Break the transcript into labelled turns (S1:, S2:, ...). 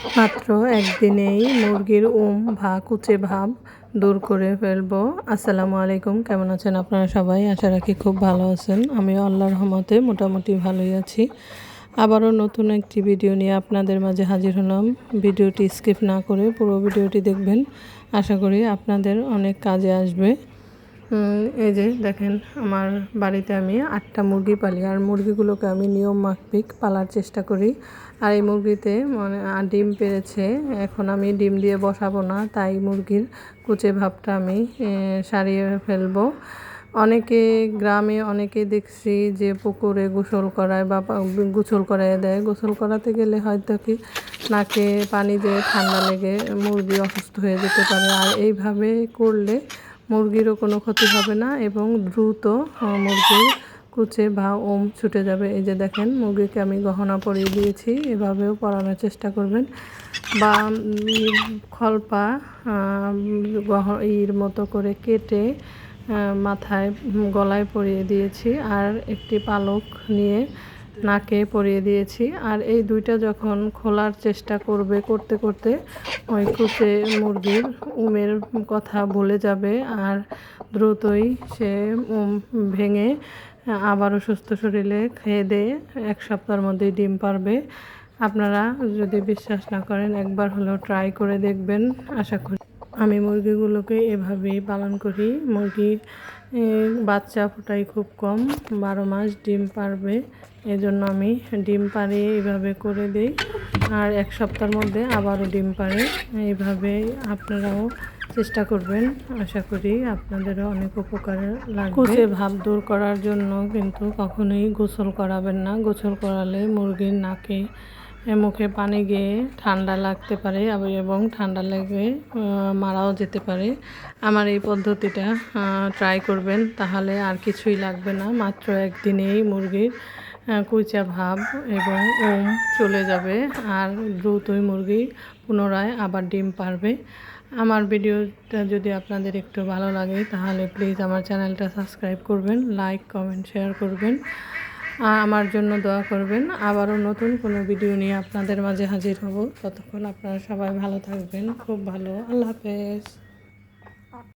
S1: মাত্র একদিনেই মুরগির কুচে ভাব দূর করে ফেলবো। আসসালামু আলাইকুম, কেমন আছেন আপনারা সবাই? আশা রাখি খুব ভালো আছেন। আমিও আল্লাহর রহমতে মোটামুটি ভালোই আছি। আবারও নতুন একটি ভিডিও নিয়ে আপনাদের মাঝে হাজির হলাম। ভিডিওটি স্কিপ না করে পুরো ভিডিওটি দেখবেন, আশা করি আপনাদের অনেক কাজে আসবে। এই যে দেখেন, আমার বাড়িতে আমি 8টা মুরগি পালি, আর মুরগিগুলোকে আমি নিয়ম মাফিক পালার চেষ্টা করি। আর এই মুরগিতে মানে ডিম পেড়েছে, এখন আমি ডিম দিয়ে বসাবো না, তাই মুরগির কুচে ভাবটা আমি সারিয়ে ফেলবো। গ্রামে অনেকে দেখছি যে পুকুরে গোসল করায় বা গোসল করায় দেয়। গোসল করাতে গেলে হয়তো কি নাকে পানি দিয়ে ঠান্ডা লেগে মুরগি অসুস্থ হয়ে যেতে পারে, আর এইভাবে করলে মুরগিরও কোনো ক্ষতি হবে না এবং দ্রুত মুরগির কুচে বা ছুটে যাবে। এই যে দেখেন, মুরগিকে আমি গহনা পরিয়ে দিয়েছি, এভাবেও পরানোর চেষ্টা করবেন। বা খলপা মতো করে কেটে মাথায় গলায় পরিয়ে দিয়েছি, আর একটি পালক নিয়ে নাকে পরিয়ে দিয়েছি। আর এই দুইটা যখন খোলার চেষ্টা করতে করতে ওই কুচে মুরগির কথা ভুলে যাবে, আর দ্রুতই সে ভেঙে আবারও সুস্থ শরীরে খেয়ে দিয়ে 1 সপ্তাহের মধ্যেই ডিম পারবে। আপনারা যদি বিশ্বাস না করেন, একবার হলেও ট্রাই করে দেখবেন। আশা করি আমি মুরগিগুলোকে এভাবেই পালন করি। মুরগির বাচ্চা ফোটাই খুব কম, 12 মাস ডিম পারবে, এজন্য আমি ডিম পাড়িয়ে এইভাবে করে দিই। আর 1 সপ্তাহের মধ্যে আবারও ডিম পাড়ে। এইভাবে আপনারাও চেষ্টা করবেন, আশা করি আপনাদেরও অনেক উপকার লাগবে। কুচে ভাব দূর করার জন্য কিন্তু কখনোই গোসল করাবেন না। গোসল করালে মুরগির নাকে মুখে পানি গিয়ে ঠান্ডা লাগতে পারে এবং ঠান্ডা লেগে মারাও যেতে পারে। আমার এই পদ্ধতিটা ট্রাই করবেন, তাহলে আর কিছুই লাগবে না। মাত্র একদিনেই মুরগির কুচা ভাব এবং চলে যাবে, আর দ্রুতই মুরগি পুনরায় আবার ডিম পারবে। আমার ভিডিওটা যদি আপনাদের একটু ভালো লাগে, তাহলে প্লিজ আমার চ্যানেলটা সাবস্ক্রাইব করবেন, লাইক কমেন্ট শেয়ার করবেন, আমার জন্য দোয়া করবেন। আবারও নতুন কোনো ভিডিও নিয়ে আপনাদের মাঝে হাজির হব। ততক্ষণ আপনারা সবাই ভালো থাকবেন, খুব ভালো। আল্লাহ হাফেজ।